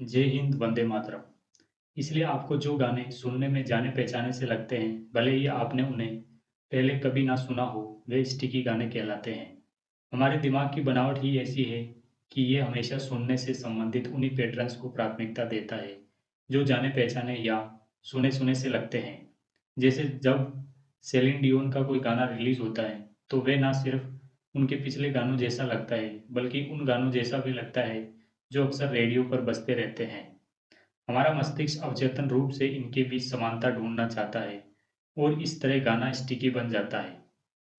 जय हिंद, वंदे मातरम। इसलिए आपको जो गाने सुनने में जाने-पहचाने से लगते हैं, भले ही आपने उन्हें पहले कभी ना सुना हो, वे स्टिकी गाने कहलाते हैं। हमारे दिमाग की बनावट ही ऐसी है कि ये हमेशा सुनने से संबंधित उन्हीं पैटर्न्स को प्राथमिकता देता है, जो जाने-पहचाने या सुने-सुने से लगते हैं। जैसे जब सेलिन डियोन का कोई गाना रिलीज़ होता है, तो वे ना सिर्फ़ उनके पिछले गानों जैसा लगता है, बल्कि उन गानों जैसा भी लगता है, जो अक्सर रेडियो पर बजते रहते हैं। हमारा मस्तिष्क अवचेतन रूप से इनके बीच समानता ढूंढना चाहता है और इस तरह गाना स्टिकी बन जाता है।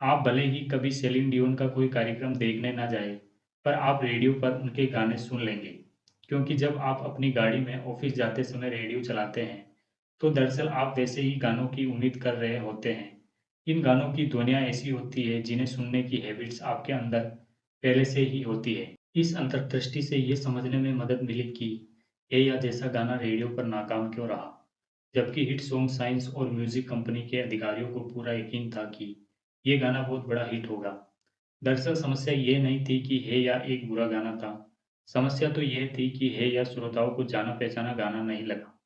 आप भले ही कभी सेलिन डियोन का कोई कार्यक्रम देखने ना जाए, पर आप रेडियो पर उनके गाने सुन लेंगे, क्योंकि जब आप अपनी गाड़ी में ऑफिस जाते समय रेडियो चलाते हैं, तो दरअसल आप वैसे ही गानों की उम्मीद कर रहे होते हैं। इन गानों की ध्वनियाँ ऐसी होती है जिन्हें सुनने की हैबिट्स आपके अंदर पहले से ही होती है। इस अंतर्दृष्टि से ये समझने में मदद मिली कि ये या जैसा गाना रेडियो पर नाकाम क्यों रहा, जबकि हिट सॉन्ग साइंस और म्यूजिक कंपनी के अधिकारियों को पूरा यकीन था कि ये गाना बहुत बड़ा हिट होगा। दरअसल समस्या ये नहीं थी कि हे या एक बुरा गाना था, समस्या तो यह थी कि हे या श्रोताओं को जाना-पहचाना गाना नहीं लगा।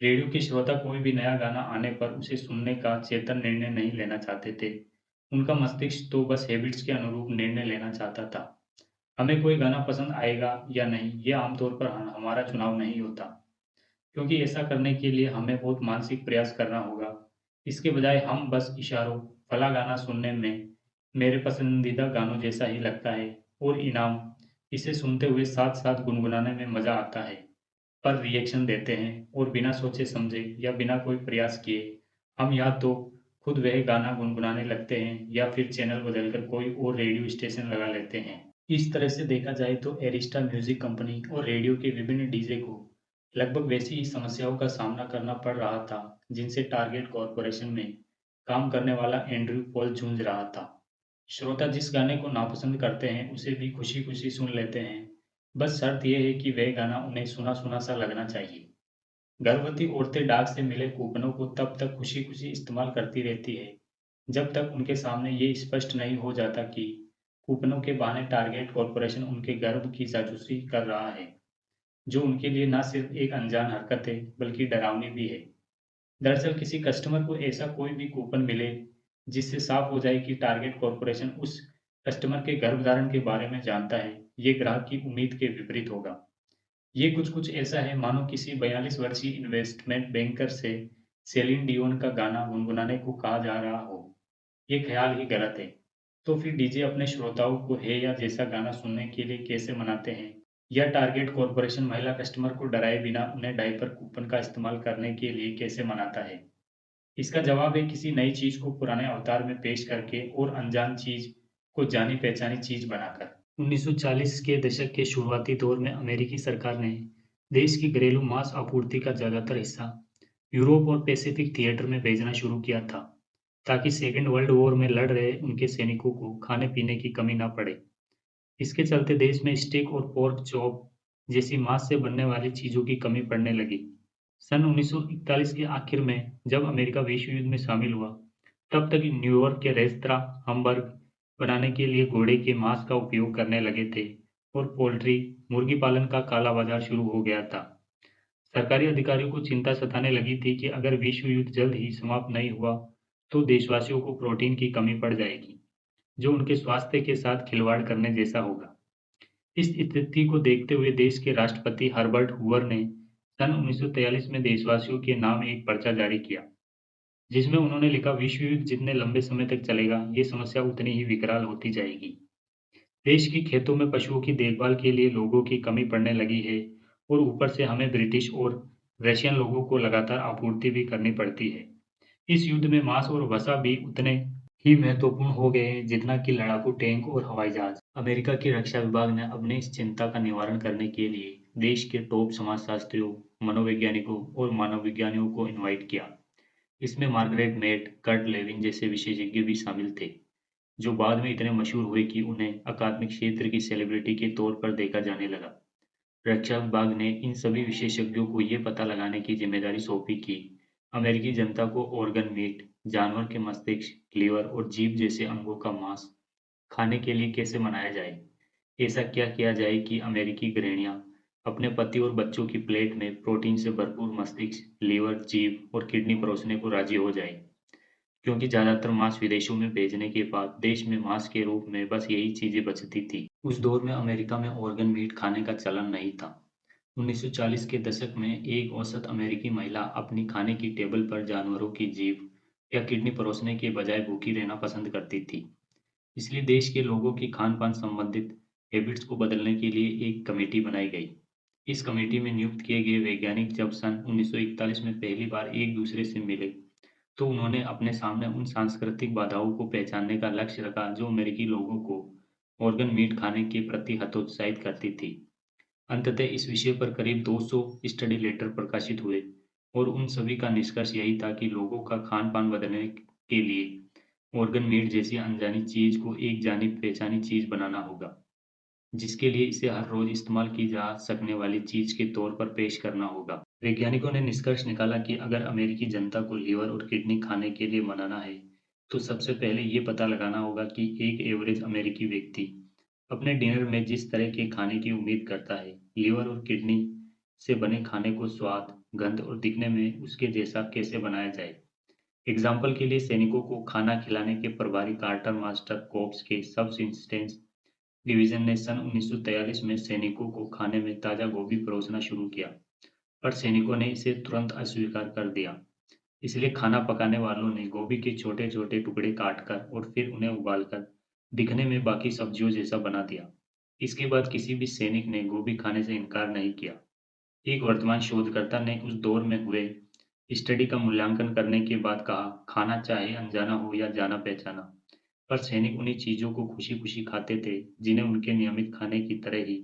रेडियो के श्रोता कोई भी नया गाना आने पर उसे सुनने का चेतन निर्णय नहीं लेना चाहते थे। उनका मस्तिष्क तो बस हैबिट्स के अनुरूप निर्णय लेना चाहता था। हमें कोई गाना पसंद आएगा या नहीं, ये आमतौर पर हमारा चुनाव नहीं होता, क्योंकि ऐसा करने के लिए हमें बहुत मानसिक प्रयास करना होगा। इसके बजाय हम बस इशारों, फला गाना सुनने में मेरे पसंदीदा गानों जैसा ही लगता है और इनाम, इसे सुनते हुए साथ-साथ गुनगुनाने में मज़ा आता है, पर रिएक्शन देते हैं और बिना सोचे-समझे या बिना कोई प्रयास किए हम या तो खुद वह गाना गुनगुनाने लगते हैं या फिर चैनल बदलकर कोई और रेडियो स्टेशन लगा लेते हैं। इस तरह से देखा जाए तो एरिस्टा म्यूजिक कंपनी और रेडियो के विभिन्न डीजे को लगभग वैसी ही समस्याओं का सामना करना पड़ रहा था, जिनसे टारगेट कॉर्पोरेशन में काम करने वाला एंड्रयू पॉल जूझ रहा था। श्रोता जिस गाने को नापसंद करते हैं, उसे भी खुशी-खुशी सुन लेते हैं। बस शर्त यह है कि वह गाना उन्हें सुना-सुना सा लगना चाहिए। गर्भवती औरतें डाक से मिले कूपनों को तब तक खुशी-खुशी इस्तेमाल करती रहती है, जब तक उनके सामने ये स्पष्ट नहीं हो जाता कि कूपनों के बहाने टारगेट कॉर्पोरेशन उनके गर्भ की जासूसी कर रहा है, जो उनके लिए न सिर्फ एक अनजान हरकत है, बल्कि डरावनी भी है। दरअसल किसी कस्टमर को ऐसा कोई भी कूपन मिले, जिससे साफ हो जाए कि टारगेट कॉर्पोरेशन उस कस्टमर के गर्भधारण के बारे में जानता है, ये ग्राहक की उम्मीद के विपरीत होगा। ये कुछ-कुछ ऐसा है मानो किसी 42 वर्षीय इन्वेस्टमेंट बैंकर से सेलिन डियोन का गाना गुनगुनाने को कहा जा रहा हो। ये ख़्याल ही गलत है। तो फिर डीजे अपने श्रोताओं को हे या जैसा गाना सुनने के लिए कैसे मनाते हैं? या टारगेट कॉर्पोरेशन महिला कस्टमर को डराए बिना उन्हें डायपर कूपन का इस्तेमाल करने के लिए कैसे मनाता है? इसका जवाब है किसी नई चीज़ को पुराने अवतार में पेश करके और अनजान चीज़ को जानी-पहचानी चीज़ बनाकर। 1940 के दशक के शुरुआती दौर में अमेरिकी सरकार ने देश की घरेलू मांस आपूर्ति का ज़्यादातर हिस्सा यूरोप और पैसिफिक थिएटर में भेजना शुरू किया था, ताकि सेकेंड वर्ल्ड वॉर में लड़ रहे उनके सैनिकों को खाने-पीने की कमी न पड़े। इसके चलते देश में स्टेक और पोर्क चॉप जैसी मांस से बनने वाली चीज़ों की कमी पड़ने लगी। सन 1941 के आखिर में जब अमेरिका विश्व युद्ध में शामिल हुआ, तब तक न्यूयॉर्क के रेस्तरां हैमबर्ग बनाने के लिए घोड़े के मांस का उपयोग करने लगे थे और पोल्ट्री, मुर्गी पालन का काला बाजार शुरू हो गया था। सरकारी अधिकारियों को चिंता सताने लगी थी कि अगर विश्व युद्ध जल्द ही समाप्त नहीं हुआ, तो देशवासियों को प्रोटीन की कमी पड़ जाएगी, जो उनके स्वास्थ्य के साथ खिलवाड़ करने जैसा होगा। इस स्थिति को देखते हुए देश के राष्ट्रपति हर्बर्ट हूवर ने सन 1943 में देशवासियों के नाम एक पर्चा जारी किया, जिसमें उन्होंने लिखा विश्व युद्ध जितने लंबे समय तक चलेगा, ये समस्या उतनी ही विकराल होती जाएगी। देश की खेतों में पशुओं की देखभाल के लिए लोगों की कमी पड़ने लगी है और ऊपर से हमें ब्रिटिश और रशियन लोगों को लगातार आपूर्ति भी करनी पड़ती है। इस युद्ध में मांस और वसा भी उतने ही महत्वपूर्ण हो गए हैं जितना कि लड़ाकू टैंक और हवाई जहाज। अमेरिका की रक्षा विभाग ने अपने इस चिंता का निवारण करने के लिए देश के टॉप समाजशास्त्रियों, मनोवैज्ञानिकों और मानव विज्ञानियों को इनवाइट किया। इसमें मार्गरेट मेट, कर्ट लेविन जैसे विशेषज्ञ भी शामिल थे, जो बाद में इतने मशहूर हुए कि उन्हें अकादमिक क्षेत्र की सेलिब्रिटी के तौर पर देखा जाने लगा। रक्षा विभाग ने इन सभी विशेषज्ञों को ये पता लगाने की जिम्मेदारी सौंपी कि अमेरिकी जनता को ऑर्गन मीट, जानवर के मस्तिष्क, लीवर और जीभ जैसे अंगों का मांस खाने के लिए कैसे मनाया जाए। ऐसा क्या किया जाए कि अमेरिकी गृहिणियाँ अपने पति और बच्चों की प्लेट में प्रोटीन से भरपूर मस्तिष्क, लीवर, जीभ और किडनी परोसने को राजी हो जाए। क्योंकि ज़्यादातर मांस विदेशों में भेजने के बाद देश में मांस के रूप में बस यही चीज़ें बचती थी। उस दौर में अमेरिका में ऑर्गन मीट खाने का चलन नहीं था। 1940 के दशक में एक औसत अमेरिकी महिला अपनी खाने की टेबल पर जानवरों की जीभ या किडनी परोसने के बजाय भूखी रहना पसंद करती थी। इसलिए देश के लोगों की खान-पान संबंधित हैबिट्स को बदलने के लिए एक कमेटी बनाई गई। इस कमेटी में नियुक्त किए गए वैज्ञानिक जब सन 1941 में पहली बार एक दूसरे से मिले, तो उन्होंने अपने सामने उन सांस्कृतिक बाधाओं को पहचानने का लक्ष्य रखा जो अमेरिकी लोगों को ऑर्गन मीट खाने के प्रति हतोत्साहित करती थी। अंततः इस विषय पर करीब 200 स्टडी लेटर प्रकाशित हुए और उन सभी का निष्कर्ष यही था कि लोगों का खान-पान बदलने के लिए ऑर्गन मीट जैसी अनजानी चीज को एक जानी-पहचानी चीज बनाना होगा, जिसके लिए इसे हर रोज इस्तेमाल की जा सकने वाली चीज के तौर पर पेश करना होगा। वैज्ञानिकों ने निष्कर्ष निकाला कि अगर अमेरिकी जनता को लीवर और किडनी खाने के लिए मनाना है, तो सबसे पहले ये पता लगाना होगा कि एक एवरेज अमेरिकी व्यक्ति अपने डिनर में जिस तरह के खाने की उम्मीद करता है, लीवर और किडनी से बने खाने को स्वाद, गंध और दिखने में उसके जैसा कैसे बनाया जाए। एग्जाम्पल के लिए सैनिकों को खाना खिलाने के प्रभारी कार्टर मास्टर कोर्प्स के सबसिस्टेंस डिवीजन ने सन 1943 में सैनिकों को खाने में ताजा गोभी परोसना शुरू किया, पर सैनिकों ने इसे तुरंत अस्वीकार कर दिया। इसलिए खाना पकाने वालों ने गोभी के छोटे-छोटे टुकड़े काटकर और फिर उन्हें उबालकर दिखने में बाकी सब्जियों जैसा बना दिया। इसके बाद किसी भी सैनिक ने गोभी खाने से इनकार नहीं किया। एक वर्तमान शोधकर्ता ने उस दौर में हुए स्टडी का मूल्यांकन करने के बाद कहा, खाना चाहे अनजाना हो या जाना-पहचाना, पर सैनिक उन्हीं चीज़ों को खुशी-खुशी खाते थे, जिन्हें उनके नियमित खाने की तरह ही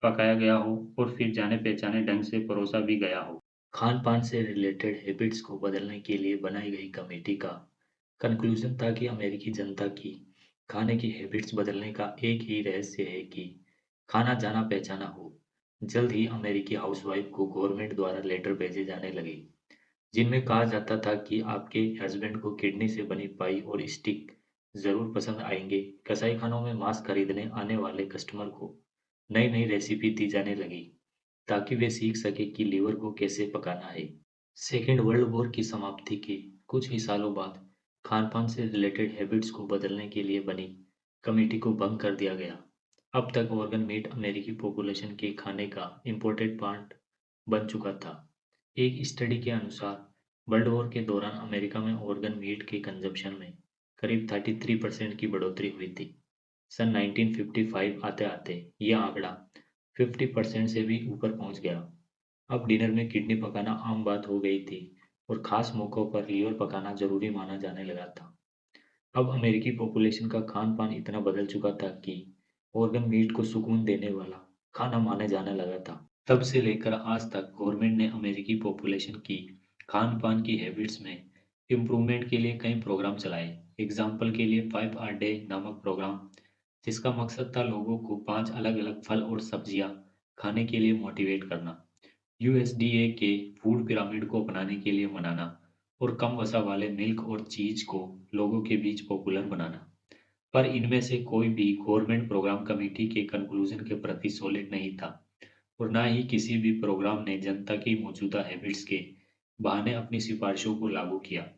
पकाया गया हो और फिर जाने-पहचाने ढंग से परोसा भी गया हो। खान-पान से रिलेटेड हैबिट्स को बदलने के लिए बनाई गई कमेटी का कंक्लूजन था कि अमेरिकी जनता की खाने की हैबिट्स बदलने का एक ही रहस्य है कि खाना जाना-पहचाना हो। जल्द ही अमेरिकी हाउसवाइफ को गवर्नमेंट द्वारा लेटर भेजे जाने लगे, जिनमें कहा जाता था कि आपके हस्बैंड को किडनी से बनी पाई और स्टीक ज़रूर पसंद आएँगे। कसाईखानों में मांस खरीदने आने वाले कस्टमर को नई-नई रेसिपी दी जाने लगी, ताकि वे सीख सकें कि लीवर को कैसे पकाना है। सेकेंड वर्ल्ड वॉर की समाप्ति के कुछ ही सालों बाद खान-पान से रिलेटेड हैबिट्स को बदलने के लिए बनी कमेटी को भंग कर दिया गया। अब तक ऑर्गन मीट अमेरिकी पॉपुलेशन के खाने का इम्पोर्टेड पार्ट बन चुका था। एक स्टडी के अनुसार वर्ल्ड वॉर के दौरान अमेरिका में ऑर्गन मीट के कंजम्पशन में करीब 33% की बढ़ोतरी हुई थी। सन 1955 आते-आते यह आंकड़ा 50% से भी ऊपर पहुंच गया। अब डिनर में किडनी पकाना आम बात हो गई थी और खास मौकों पर लीवर पकाना जरूरी माना जाने लगा था। अब अमेरिकी पॉपुलेशन का खान-पान इतना बदल चुका था कि ऑर्गन मीट को सुकून देने वाला खाना माने जाने लगा था। तब से लेकर आज तक गवर्नमेंट ने अमेरिकी पॉपुलेशन की खान-पान की हैबिट्स में इम्प्रूवमेंट के लिए कई प्रोग्राम चलाए। एग्जाम्पल के लिए 5 अ डे नामक प्रोग्राम, जिसका मकसद था लोगों को 5 अलग-अलग फल और सब्जियां खाने के लिए मोटिवेट करना। यूएसडीए के फूड पिरामिड को अपनाने के लिए मनाना और कम वसा वाले मिल्क और चीज को लोगों के बीच पॉपुलर बनाना। पर इनमें से कोई भी गवर्नमेंट प्रोग्राम कमेटी के कंक्लूजन के प्रति सॉलिड नहीं था और ना ही किसी भी प्रोग्राम ने जनता की मौजूदा हैबिट्स के बहाने अपनी सिफारिशों को लागू किया,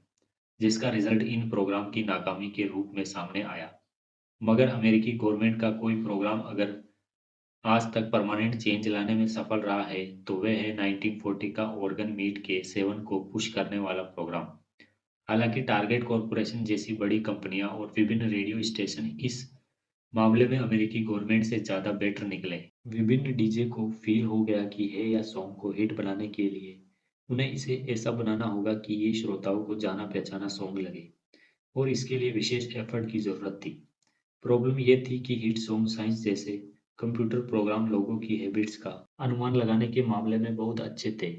जिसका रिजल्ट इन प्रोग्राम की नाकामी के रूप में सामने आया। मगर अमेरिकी गवर्नमेंट का कोई प्रोग्राम अगर आज तक परमानेंट चेंज लाने में सफल रहा है, तो वह है 1940 का ऑर्गन मीट के सेवन को पुश करने वाला प्रोग्राम। हालांकि टारगेट कॉर्पोरेशन जैसी बड़ी कंपनियां और विभिन्न रेडियो स्टेशन इस मामले में अमेरिकी गवर्नमेंट से ज़्यादा बेटर निकले। विभिन्न डीजे को फील हो गया कि है या सॉन्ग को हिट बनाने के लिए उन्हें इसे ऐसा बनाना होगा कि ये श्रोताओं को जाना-पहचाना सॉन्ग लगे और इसके लिए विशेष एफर्ट की ज़रूरत थी। प्रॉब्लम ये थी कि हिट सॉन्ग साइंस जैसे कंप्यूटर प्रोग्राम लोगों की हैबिट्स का अनुमान लगाने के मामले में बहुत अच्छे थे,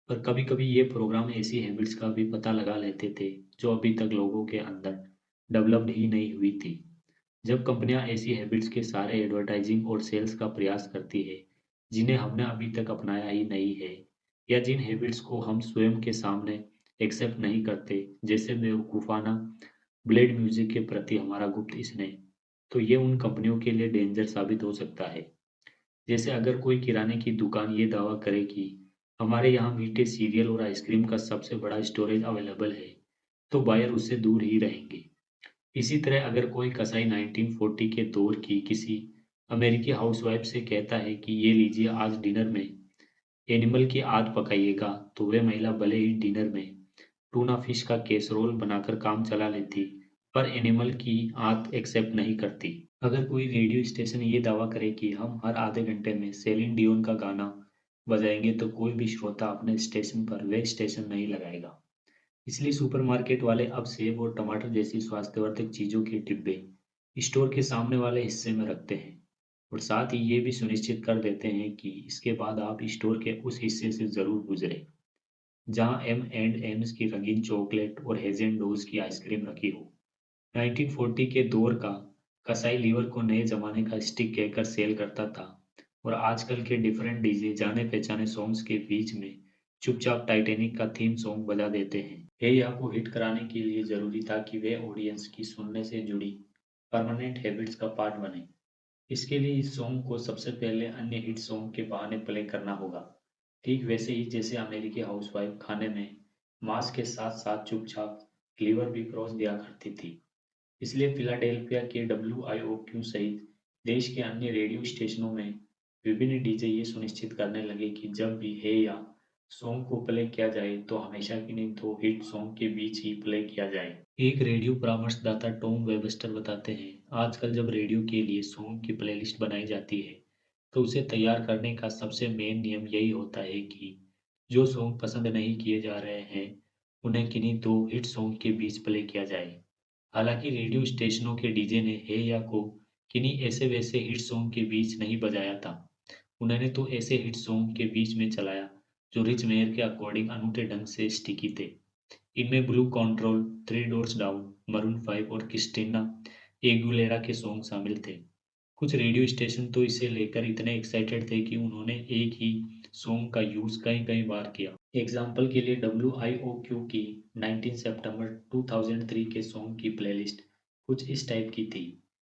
पर कभी-कभी ये प्रोग्राम ऐसी हैबिट्स का भी पता लगा लेते थे जो अभी तक लोगों के अंदर डेवलप्ड ही नहीं हुई थी। जब कंपनियां ऐसी हैबिट्स के सारे एडवर्टाइजिंग और सेल्स का प्रयास करती है जिन्हें हमने अभी तक अपनाया ही नहीं है, या जिन हैबिट्स को हम स्वयं के सामने एक्सेप्ट नहीं करते, जैसे बेवकूफाना ब्लेड म्यूजिक के प्रति हमारा गुप्त स्नेह, तो ये उन कंपनियों के लिए डेंजर साबित हो सकता है। जैसे अगर कोई किराने की दुकान ये दावा करे कि हमारे यहाँ मीठे सीरियल और आइसक्रीम का सबसे बड़ा स्टोरेज अवेलेबल है, तो बायर उससे दूर ही रहेंगे। इसी तरह अगर कोई कसाई 1940 के दौर की किसी अमेरिकी हाउसवाइफ से कहता है कि ये लीजिए आज डिनर में एनिमल की आंत पकाइएगा, तो वह महिला भले ही डिनर में टूना फिश का कैसरोल बनाकर काम चला लेती, पर एनिमल की आंत एक्सेप्ट नहीं करती। अगर कोई रेडियो स्टेशन ये दावा करे कि हम हर आधे घंटे में सेलिन डियोन का गाना बजाएंगे, तो कोई भी श्रोता अपने स्टेशन पर वह स्टेशन नहीं लगाएगा। इसलिए सुपरमार्केट वाले अब सेब और टमाटर जैसी स्वास्थ्यवर्धक चीजों के डिब्बे स्टोर के सामने वाले हिस्से में रखते हैं और साथ ही ये भी सुनिश्चित कर देते हैं कि इसके बाद आप स्टोर के उस हिस्से से जरूर गुजरें जहां एम एंड एम्स की रंगीन चॉकलेट और हेजेनडोज की आइसक्रीम रखी हो। 1940 के दौर का कसाई लीवर को नए जमाने का स्टिक कहकर सेल करता था और आजकल के डिफरेंट डीजे जाने पहचाने सॉन्ग्स के बीच में चुपचाप टाइटैनिक का थीम सॉन्ग बजा देते हैं। हे या को हिट कराने के लिए जरूरी था कि वे ऑडियंस की सुनने से जुड़ी परमानेंट हैबिट्स का पार्ट बने। इसके लिए इस सॉन्ग को सबसे पहले अन्य हिट सॉन्ग के बहाने प्ले करना होगा, ठीक वैसे ही जैसे अमेरिकी हाउसवाइफ खाने में मांस के साथ साथ चुपचाप लीवर भी परोस दिया करती थी। इसलिए फिलाडेल्फिया के WIOQ सहित देश के अन्य रेडियो स्टेशनों में विभिन्न डीजे ये सुनिश्चित करने लगे कि जब भी हे या सॉन्ग को प्ले किया जाए तो हमेशा की नहीं तो हिट सॉन्ग के बीच ही प्ले किया जाए। एक रेडियो परामर्शदाता टॉम वेबस्टर बताते हैं, आजकल जब रेडियो के लिए सॉन्ग की प्लेलिस्ट बनाई जाती है, तो उसे तैयार करने का सबसे मेन नियम यही होता है कि जो सॉन्ग पसंद नहीं किए जा रहे हैं, उन्हें किन्हीं दो हिट सॉन्ग के बीच प्ले किया जाए। हालांकि रेडियो स्टेशनों के डीजे ने हे या को किन्हीं ऐसे वैसे हिट सॉन्ग के बीच नहीं बजाया था, उन्होंने तो ऐसे हिट सॉन्ग के बीच में चलाया जो रिच मेयर के अकॉर्डिंग अनूठे ढंग से स्टिकी थे। इनमें blue control, three doors down, maroon 5 और क्रिस्टीना एगुलेरा के सॉन्ग शामिल थे। कुछ रेडियो स्टेशन तो इसे लेकर इतने एक्साइटेड थे कि उन्होंने एक ही सॉन्ग का यूज कई कई बार किया। एग्जाम्पल के लिए WIOQ की 19 सितंबर 2003 के सॉन्ग की प्लेलिस्ट कुछ इस टाइप की थी।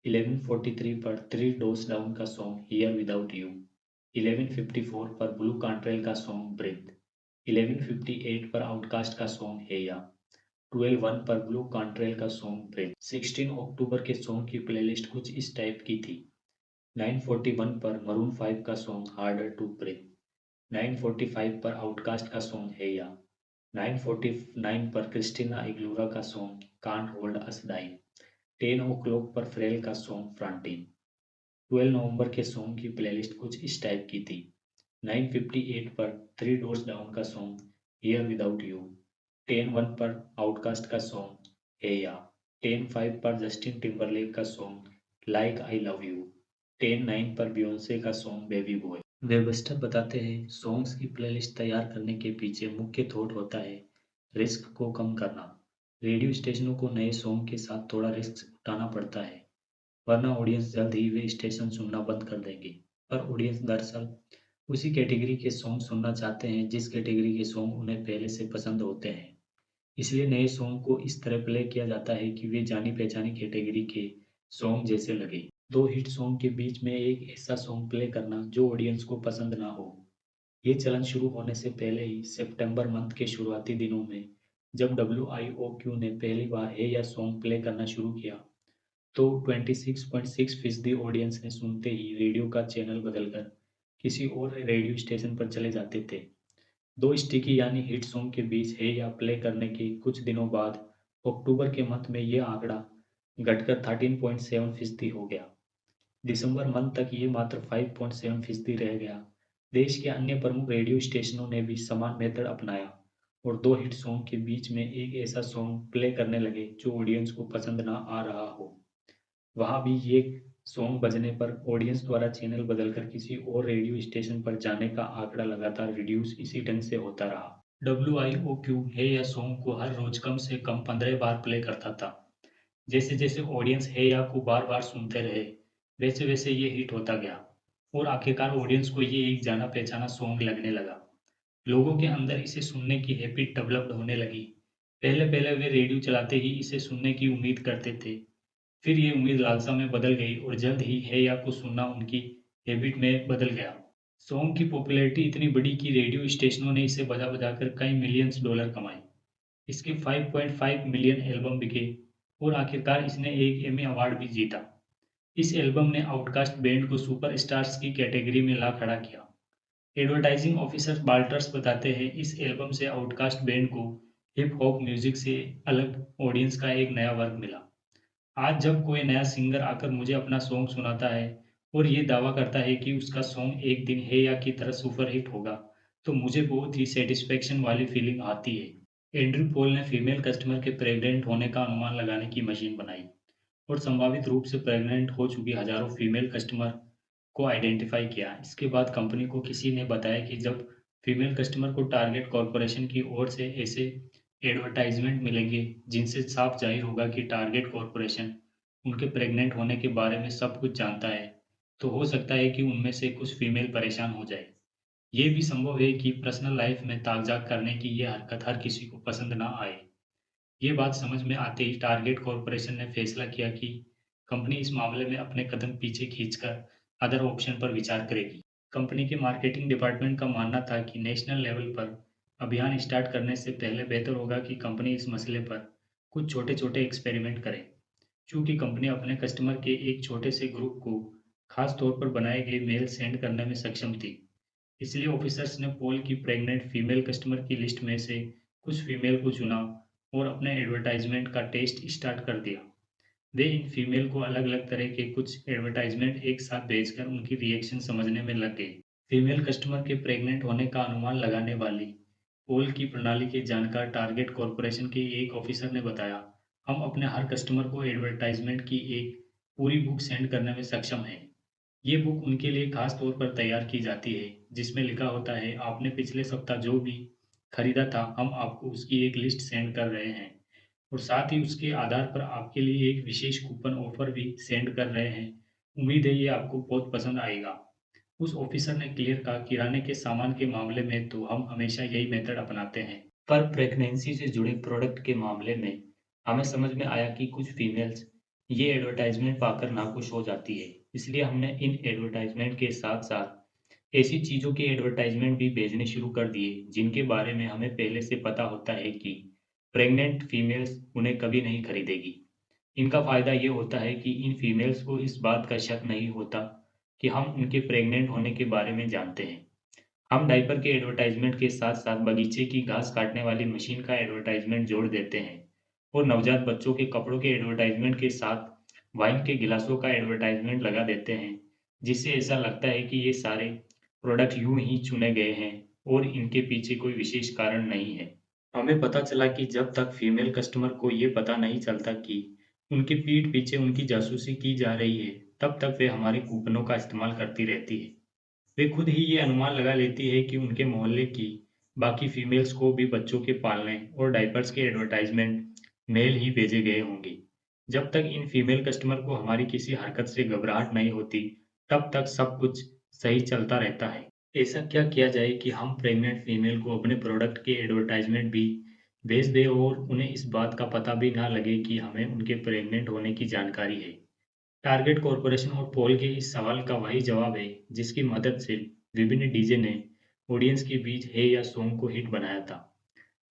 11:43 पर थ्री डोर्स डाउन का सॉन्ग हियर विदाउट यू, 11:54 पर ब्लू कंट्रेल का सॉन्ग ब्रेथ, 11:58 पर आउटकास्ट का सॉन्ग है या, 12:01 पर ब्लू कंट्रेल का सॉन्ग ब्रेथ। 16 अक्टूबर के सॉन्ग की प्लेलिस्ट कुछ इस टाइप की थी। 9:41 पर मरून 5 का सॉन्ग हार्डर टू ब्रेथ, 9:45 पर आउटकास्ट का सॉन्ग है या, 9:49 पर क्रिस्टीना एग्लूरा का song can't hold us down, 10 o'clock पर फ्रेल का सॉन्ग फ्रंटीन। 12 नवंबर के सॉन्ग की प्लेलिस्ट कुछ इस टाइप की थी। 9:58 पर थ्री डोर्स डाउन का सॉन्ग हियर विदाउट यू, 10:01 पर आउटकास्ट का सॉन्ग हे या, 10:05 पर जस्टिन टिम्बरलेक का song like I love you, 10:09 पर बियोंसे का सॉन्ग बेबी बॉय। वेबस्टर बताते हैं, सॉन्ग्स की प्लेलिस्ट तैयार करने के पीछे मुख्य थॉट होता है रिस्क को कम करना। रेडियो स्टेशनों को नए सॉन्ग के साथ थोड़ा रिस्क उठाना पड़ता है, वरना ऑडियंस जल्द ही वे स्टेशन सुनना बंद कर देंगे। पर ऑडियंस दरअसल उसी कैटेगरी के सॉन्ग सुनना चाहते हैं जिस कैटेगरी के सॉन्ग उन्हें पहले से पसंद होते हैं। इसलिए नए सॉन्ग को इस तरह प्ले किया जाता है कि वे जानी पहचानी कैटेगरी के सॉन्ग जैसे लगे। दो हिट सॉन्ग के बीच में एक ऐसा सॉन्ग प्ले करना जो ऑडियंस को पसंद ना हो, ये चलन शुरू होने से पहले ही सितंबर मंथ के शुरुआती दिनों में जब WIOQ ने पहली बार हे या सॉन्ग प्ले करना शुरू किया, तो 26.6% ऑडियंस ने सुनते ही रेडियो का चैनल बदलकर किसी और रेडियो स्टेशन पर चले जाते थे। दो स्टिकी यानी हिट सॉन्ग के बीच हे या प्ले करने के कुछ दिनों बाद अक्टूबर के मंथ में ये आंकड़ा घटकर 13.7% हो गया। दिसंबर मंथ तक ये मात्र 5.7% रह गया। देश के अन्य प्रमुख रेडियो स्टेशनों ने भी समान मेथड अपनाया और दो हिट सॉन्ग के बीच में एक ऐसा सॉन्ग प्ले करने लगे जो ऑडियंस को पसंद ना आ रहा हो। वहाँ भी ये सॉन्ग बजने पर ऑडियंस द्वारा चैनल बदलकर किसी और रेडियो स्टेशन पर जाने का आंकड़ा लगातार रिड्यूस इसी ढंग से होता रहा। WIOQ है या सॉन्ग को हर रोज कम से कम 15 बार प्ले करता था। जैसे जैसे ऑडियंस है या को बार बार सुनते रहे, वैसे वैसे ये हिट होता गया और आखिरकार ऑडियंस को ये एक जाना पहचाना सॉन्ग लगने लगा। लोगों के अंदर इसे सुनने की हैबिट डेवलप्ड होने लगी। पहले पहले वे रेडियो चलाते ही इसे सुनने की उम्मीद करते थे, फिर ये उम्मीद लालसा में बदल गई और जल्द ही है या को सुनना उनकी हैबिट में बदल गया। सॉन्ग की पॉपुलैरिटी इतनी बढ़ी कि रेडियो स्टेशनों ने इसे बजा-बजा कर कई मिलियंस डॉलर कमाए। इसके 5.5 मिलियन एल्बम बिके और आखिरकार इसने एक एमी अवार्ड भी जीता। इस एल्बम ने आउटकास्ट बैंड को सुपरस्टार्स की कैटेगरी में ला खड़ा किया। एडवर्टाइजिंग ऑफिसर बाल्टर्स बताते हैं, इस एल्बम से आउटकास्ट बैंड को हिप हॉप म्यूजिक से अलग ऑडियंस का एक नया वर्ग मिला। आज जब कोई नया सिंगर आकर मुझे अपना सॉन्ग सुनाता है और ये दावा करता है कि उसका सॉन्ग एक दिन हे या की तरह सुपरहिट होगा, तो मुझे बहुत ही सैटिस्फैक्शन वाली फीलिंग आती है। एंड्रयू पॉल ने फीमेल कस्टमर के प्रेग्नेंट होने का अनुमान लगाने की मशीन बनाई और संभावित रूप से प्रेग्नेंट हो चुकी हजारों फीमेल कस्टमर को आइडेंटिफाई किया। इसके बाद कंपनी को किसी ने बताया कि जब फीमेल कस्टमर को टारगेट कॉर्पोरेशन की ओर से ऐसे एडवर्टाइजमेंट मिलेंगे जिनसे साफ जाहिर होगा कि टारगेट कॉर्पोरेशन उनके प्रेग्नेंट होने के बारे में सब कुछ जानता है, तो हो सकता है कि उनमें से कुछ फीमेल परेशान हो जाए। ये भी संभव है कि पर्सनल लाइफ में ताक-झाक करने की ये हरकत हर किसी को पसंद ना आए। ये बात समझ में आते ही टारगेट कॉर्पोरेशन ने फैसला किया कि कंपनी इस मामले में अपने कदम पीछे खींचकर अदर ऑप्शन पर विचार करेगी। कंपनी के मार्केटिंग डिपार्टमेंट का मानना था कि नेशनल लेवल पर अभियान स्टार्ट करने से पहले बेहतर होगा कि कंपनी इस मसले पर कुछ छोटे-छोटे एक्सपेरिमेंट करे। चूंकि कंपनी अपने कस्टमर के एक छोटे से ग्रुप को खास तौर पर बनाए गए मेल सेंड करने में सक्षम थी, इसलिए ऑफिसर्स ने पॉल की प्रेग्नेंट फीमेल कस्टमर की लिस्ट में से कुछ फीमेल को चुना और अपने एडवर्टाइजमेंट का टेस्ट स्टार्ट कर दिया। वे इन फीमेल को अलग-अलग तरह के कुछ एडवर्टाइजमेंट एक साथ भेजकर उनकी रिएक्शन समझने में लग गए। फीमेल कस्टमर के प्रेग्नेंट होने का अनुमान लगाने वाली पोल की प्रणाली के जानकार टारगेट कॉर्पोरेशन के एक ऑफिसर ने बताया, हम अपने हर कस्टमर को एडवर्टाइजमेंट की एक पूरी बुक सेंड करने में सक्षम हैं। ये बुक उनके लिए खास तौर पर तैयार की जाती है, जिसमें लिखा होता है, आपने पिछले सप्ताह जो भी खरीदा था, हम आपको उसकी एक लिस्ट सेंड कर रहे हैं और साथ ही उसके आधार पर आपके लिए एक विशेष कूपन ऑफर भी सेंड कर रहे हैं। उम्मीद है ये आपको बहुत पसंद आएगा। उस ऑफिसर ने क्लियर कहा, किराने के सामान के मामले में तो हम हमेशा यही मेथड अपनाते हैं, पर प्रेगनेंसी से जुड़े प्रोडक्ट के मामले में हमें समझ में आया कि कुछ फीमेल्स ये एडवर्टाइजमेंट पाकर नाखुश हो जाती है। इसलिए हमने इन एडवर्टाइजमेंट के साथ-साथ ऐसी चीज़ों के एडवर्टाइजमेंट भी भेजने शुरू कर दिए, जिनके बारे में हमें पहले से पता होता है कि प्रेग्नेंट फीमेल्स उन्हें कभी नहीं खरीदेगी। इनका फ़ायदा ये होता है कि इन फीमेल्स को इस बात का शक नहीं होता कि हम उनके प्रेग्नेंट होने के बारे में जानते हैं। हम डायपर के एडवर्टाइजमेंट के साथ-साथ बगीचे की घास काटने वाली मशीन का एडवर्टाइजमेंट जोड़ देते हैं और नवजात बच्चों के कपड़ों के एडवर्टाइजमेंट के साथ वाइन के गिलासों का एडवर्टाइजमेंट लगा देते हैं, जिससे ऐसा लगता है कि ये सारे प्रोडक्ट यूँ ही चुने गए हैं और इनके पीछे कोई विशेष कारण नहीं है। हमें पता चला कि जब तक फीमेल कस्टमर को ये पता नहीं चलता कि उनकी पीठ पीछे उनकी जासूसी की जा रही है, तब तक वे हमारे कूपनों का इस्तेमाल करती रहती है। वे खुद ही ये अनुमान लगा लेती है कि उनके मोहल्ले की बाकी फीमेल्स को भी बच्चों के पालने और डायपर्स के एडवर्टाइजमेंट मेल ही भेजे गए होंगे। जब तक इन फीमेल कस्टमर को हमारी किसी हरकत से घबराहट नहीं होती, तब तक सब कुछ सही चलता रहता है। ऐसा क्या किया जाए कि हम प्रेग्नेंट फीमेल को अपने प्रोडक्ट के एडवर्टाइजमेंट भी भेज दें और उन्हें इस बात का पता भी ना लगे कि हमें उनके प्रेग्नेंट होने की जानकारी है। टारगेट कॉर्पोरेशन और पॉल के इस सवाल का वही जवाब है जिसकी मदद से विभिन्न डीजे ने ऑडियंस के बीच हे या सॉन्ग को हिट बनाया था।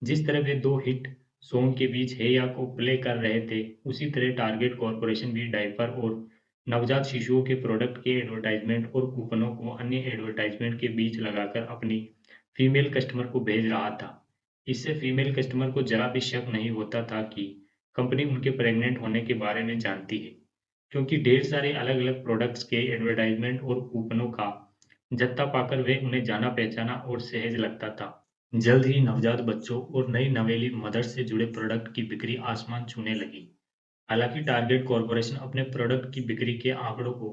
जिस तरह वे दो हिट सॉन्ग के बीच हे या को प्ले कर रहे थे, उसी तरह टारगेट कॉर्पोरेशन भी डायपर और नवजात शिशुओं के प्रोडक्ट के एडवर्टाइजमेंट और कूपनों को अन्य एडवर्टाइजमेंट के बीच लगाकर अपनी फीमेल कस्टमर को भेज रहा था। इससे फीमेल कस्टमर को जरा भी शक नहीं होता था कि कंपनी उनके प्रेग्नेंट होने के बारे में जानती है, क्योंकि ढेर सारे अलग-अलग प्रोडक्ट्स के एडवर्टाइजमेंट और कूपनों का जत्था पाकर वे उन्हें जाना-पहचाना और सहज लगता था। जल्द ही नवजात बच्चों और नई नवेली मदर्स से जुड़े प्रोडक्ट की बिक्री आसमान छूने लगी। हालांकि टारगेट कॉर्पोरेशन अपने प्रोडक्ट की बिक्री के आंकड़ों को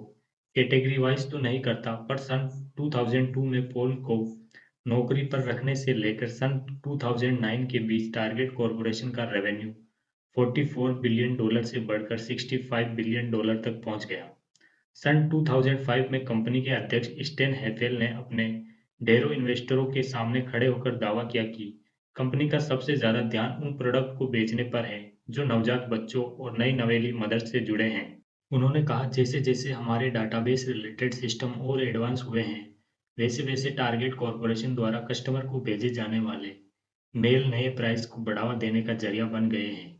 कैटेगरी वाइज तो नहीं करता, पर सन 2002 में पॉल को नौकरी पर रखने से लेकर सन 2009 के बीच टारगेट कॉर्पोरेशन का रेवेन्यू 44 बिलियन डॉलर से बढ़कर 65 बिलियन डॉलर तक पहुंच गया। सन 2005 में कंपनी के अध्यक्ष स्टैन हेफेल ने अपने ढेरों इन्वेस्टरों के सामने खड़े होकर दावा किया कि कंपनी का सबसे ज्यादा ध्यान उन प्रोडक्ट को बेचने पर है जो नवजात बच्चों और नई नवेली मदर्स से जुड़े हैं। उन्होंने कहा, जैसे जैसे हमारे डाटाबेस रिलेटेड सिस्टम और एडवांस हुए हैं, वैसे वैसे टारगेट कॉरपोरेशन द्वारा कस्टमर को भेजे जाने वाले मेल नए प्राइस को बढ़ावा देने का जरिया बन गए हैं।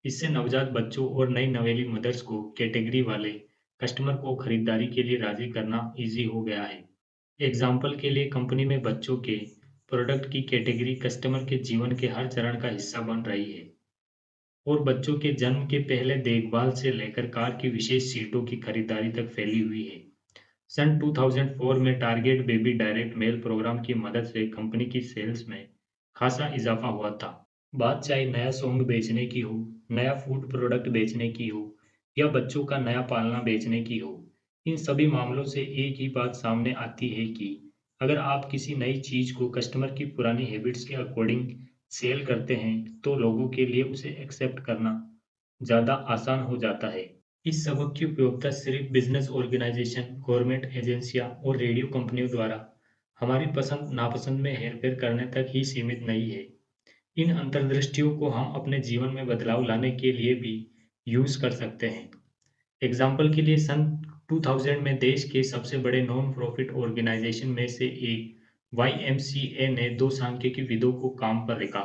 इससे नवजात बच्चों और नई नवेली मदर्स को कैटेगरी वाले कस्टमर को खरीदारी के लिए राजी करना इजी हो गया है। एग्जाम्पल के लिए कंपनी में बच्चों के प्रोडक्ट की कैटेगरी कस्टमर के जीवन के हर चरण का हिस्सा बन रही है और बच्चों के जन्म के पहले देखभाल से लेकर कार की विशेष सीटों की खरीदारी तक फैली हुई है। सन 2004 में target baby direct mail programme की मदद से कंपनी की सेल्स में खासा इजाफा हुआ था। बात चाहे नया सॉन्ग बेचने की हो, नया फूड प्रोडक्ट बेचने की हो या बच्चों का नया पालना बेचने की हो, इन सभी मामलों से एक ही बात सामने आती है कि अगर आप किसी नई चीज को कस्टमर की पुरानी हैबिट्स के अकॉर्डिंग सेल करते हैं तो लोगों के लिए उसे एक्सेप्ट करना ज़्यादा आसान हो जाता है। इस सबक की उपयोगिता सिर्फ बिजनेस ऑर्गेनाइजेशन, गवर्नमेंट एजेंसियां और रेडियो कंपनियों द्वारा हमारी पसंद नापसंद में हेरफेर करने तक ही सीमित नहीं है। इन अंतर्दृष्टियों को हम अपने जीवन में बदलाव लाने के लिए भी यूज कर सकते हैं। एग्जाम्पल के लिए सन 2000 में देश के सबसे बड़े नॉन प्रॉफिट ऑर्गेनाइजेशन में से एक YMCA ने 2 सांख्यिकी विदों को काम पर रखा।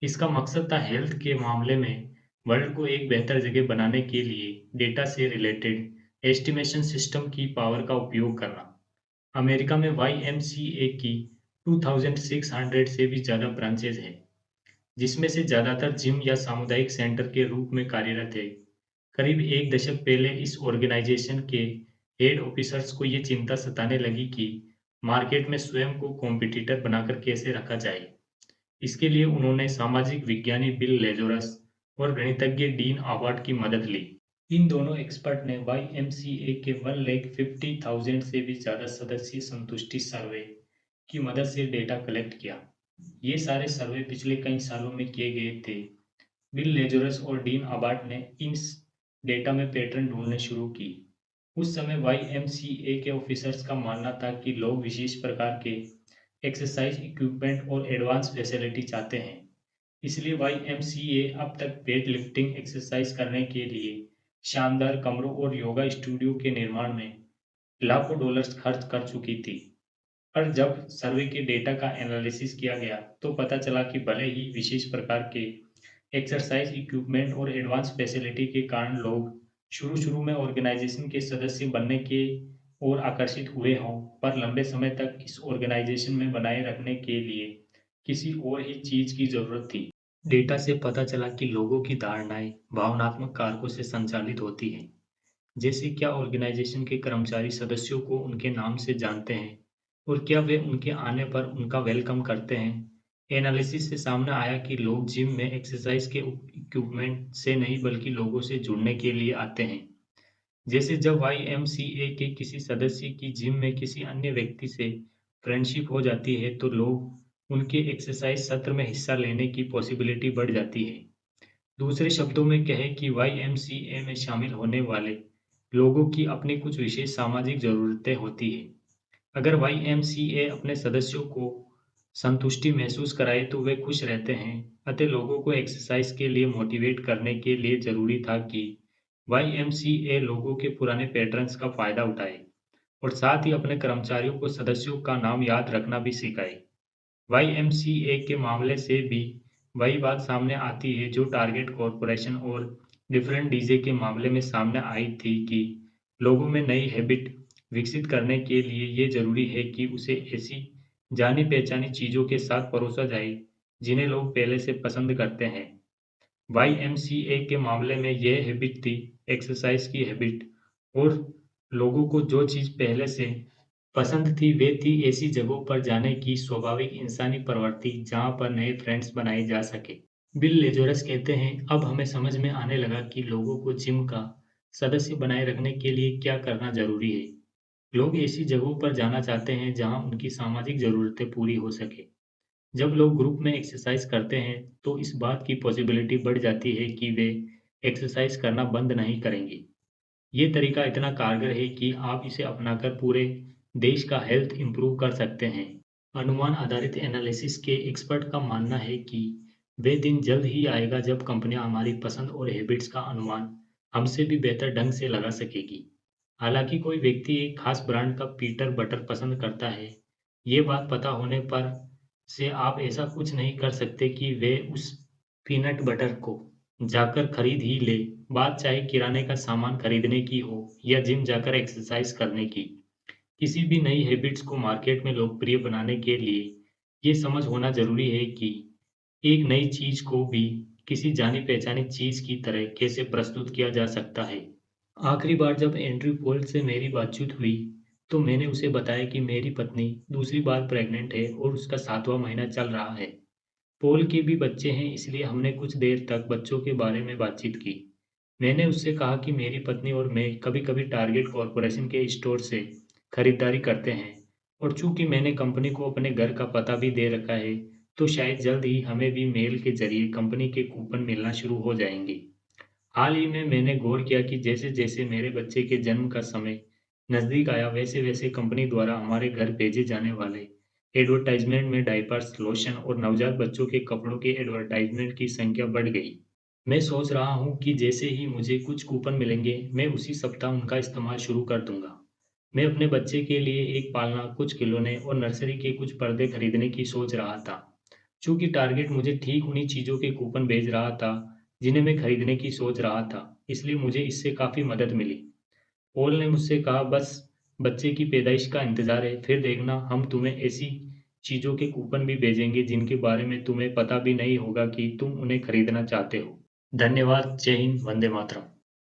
इसका मकसद था हेल्थ के मामले में वर्ल्ड को एक बेहतर जगह बनाने के लिए डेटा से रिलेटेड एस्टिमेशन सिस्टम की पावर का उपयोग करना। अमेरिका में YMCA की 2600 से भी ज़्यादा ब्रांचेज हैं, जिसमें से ज़्यादातर जिम या सामुदायिक सेंटर के रूप में कार्यरत है। करीब एक दशक पहले इस ऑर्गेनाइजेशन के हेड ऑफिसर्स को ये चिंता सताने लगी कि मार्केट में स्वयं को कॉम्पिटिटर बनाकर कैसे रखा जाए। इसके लिए उन्होंने सामाजिक विज्ञानी बिल लेजोरस और गणितज्ञ डीन अवार्ड की मदद ली। इन दोनों एक्सपर्ट ने YMCA के 1,50,000 से भी ज़्यादा सदस्य संतुष्टि सर्वे की मदद से डेटा कलेक्ट किया। ये सारे सर्वे पिछले कई सालों में किए गए थे। बिल लेजोरस और डीन अबाट ने इन डेटा में पैटर्न ढूंढने शुरू की। उस समय YMCA के ऑफिसर्स का मानना था कि लोग विशेष प्रकार के एक्सरसाइज इक्विपमेंट और एडवांस फैसिलिटी चाहते हैं। इसलिए YMCA अब तक वेट लिफ्टिंग एक्सरसाइज करने के लिए शानदार कमरों और योगा स्टूडियो के निर्माण में लाखों डॉलर्स खर्च कर चुकी थी। पर जब सर्वे के डेटा का एनालिसिस किया गया तो पता चला कि भले ही विशेष प्रकार के एक्सरसाइज इक्विपमेंट और एडवांस फैसिलिटी के कारण लोग शुरू-शुरू में ऑर्गेनाइजेशन के सदस्य बनने के ओर आकर्षित हुए हों, पर लंबे समय तक इस ऑर्गेनाइजेशन में बनाए रखने के लिए किसी और ही चीज की जरूरत थी। डेटा से पता चला कि लोगों की धारणाएं भावनात्मक कारकों से संचालित होती हैं। जैसे क्या ऑर्गेनाइजेशन के कर्मचारी सदस्यों को उनके नाम से जानते हैं और क्या वे उनके आने पर उनका वेलकम करते हैं। एनालिसिस से सामने आया कि लोग जिम में एक्सरसाइज के इक्विपमेंट से नहीं बल्कि लोगों से जुड़ने के लिए आते हैं। जैसे जब YMCA के किसी सदस्य की जिम में किसी अन्य व्यक्ति से फ्रेंडशिप हो जाती है तो लोग उनके एक्सरसाइज सत्र में हिस्सा लेने की पॉसिबिलिटी बढ़ जाती है। दूसरे शब्दों में कहें कि YMCA में शामिल होने वाले लोगों की अपनी कुछ विशेष सामाजिक ज़रूरतें होती हैं। अगर YMCA अपने सदस्यों को संतुष्टि महसूस कराए तो वे खुश रहते हैं। अतः लोगों को एक्सरसाइज के लिए मोटिवेट करने के लिए ज़रूरी था कि YMCA लोगों के पुराने पैटर्न्स का फ़ायदा उठाए और साथ ही अपने कर्मचारियों को सदस्यों का नाम याद रखना भी सिखाए। YMCA के मामले से भी वही बात सामने आती है जो टारगेट कॉर्पोरेशन और डिफरेंट डीजे के मामले में सामने आई थी कि लोगों में नई हैबिट विकसित करने के लिए ये जरूरी है कि उसे ऐसी जानी पहचानी चीजों के साथ परोसा जाए जिन्हें लोग पहले से पसंद करते हैं। YMCA के मामले में यह हैबिट थी एक्सरसाइज की हैबिट और लोगों को जो चीज पहले से पसंद थी वे थी ऐसी जगहों पर जाने की स्वाभाविक इंसानी प्रवृत्ति जहां पर नए फ्रेंड्स बनाए जा सके। बिल लेजोरस कहते हैं, अब हमें समझ में आने लगा कि लोगों को जिम का सदस्य बनाए रखने के लिए क्या करना जरूरी है। लोग ऐसी जगहों पर जाना चाहते हैं जहां उनकी सामाजिक जरूरतें पूरी हो सके। जब लोग ग्रुप में एक्सरसाइज करते हैं तो इस बात की पॉसिबिलिटी बढ़ जाती है कि वे एक्सरसाइज करना बंद नहीं करेंगे। ये तरीका इतना कारगर है कि आप इसे अपनाकर पूरे देश का हेल्थ इंप्रूव कर सकते हैं। अनुमान आधारित एनालिसिस के एक्सपर्ट का मानना है कि वे दिन जल्द ही आएगा जब कंपनियां हमारी पसंद और हैबिट्स का अनुमान हमसे भी बेहतर ढंग से लगा सकेगी। हालाँकि कोई व्यक्ति एक खास ब्रांड का पीटर बटर पसंद करता है, ये बात पता होने पर से आप ऐसा कुछ नहीं कर सकते कि वे उस पीनट बटर को जाकर खरीद ही ले। बात चाहे किराने का सामान खरीदने की हो या जिम जाकर एक्सरसाइज करने की। किसी भी नई हैबिट्स को मार्केट में लोकप्रिय बनाने के लिए ये समझ होना ज़रूरी है कि एक नई चीज़ को भी किसी जानी-पहचानी चीज़ की तरह कैसे प्रस्तुत किया जा सकता है। आखिरी बार जब एंड्रयू पोल से मेरी बातचीत हुई, तो मैंने उसे बताया कि मेरी पत्नी दूसरी बार प्रेग्नेंट है और उसका 7वाँ महीना चल रहा है। पोल के भी बच्चे हैं, इसलिए हमने कुछ देर तक बच्चों के बारे में बातचीत की। मैंने उससे कहा कि मेरी पत्नी और मैं कभी-कभी टारगेट कॉर्पोरेशन के स्टोर से खरीदारी करते हैं और चूंकि मैंने कंपनी को अपने घर का पता भी दे रखा है, तो शायद जल्द ही हमें भी मेल के जरिए कंपनी के कूपन मिलना शुरू हो जाएंगे। हाल ही में मैंने गौर किया कि जैसे-जैसे मेरे बच्चे के जन्म का समय नज़दीक आया, वैसे-वैसे कंपनी द्वारा हमारे घर भेजे जाने वाले एडवर्टाइज़मेंट में डायपर्स, लोशन और नवजात बच्चों के कपड़ों के एडवर्टाइज़मेंट की संख्या बढ़ गई। मैं सोच रहा हूँ कि जैसे ही मुझे कुछ कूपन मिलेंगे, मैं उसी सप्ताह उनका इस्तेमाल शुरू कर दूँगा। मैं अपने बच्चे के लिए एक पालना, कुछ खिलौने और नर्सरी के कुछ पर्दे खरीदने की सोच रहा था। चूँकि टारगेट मुझे ठीक उन्हीं चीज़ों के कूपन भेज रहा था, जिन्हें मैं खरीदने की सोच रहा था, इसलिए मुझे इससे काफ़ी मदद मिली। पॉल ने मुझसे कहा, बस बच्चे की पैदाइश का इंतज़ार है, फिर देखना हम तुम्हें ऐसी चीज़ों के कूपन भी भेजेंगे जिनके बारे में तुम्हें पता भी नहीं होगा कि तुम उन्हें खरीदना चाहते हो। धन्यवाद। जय हिंद, वंदे मातरम।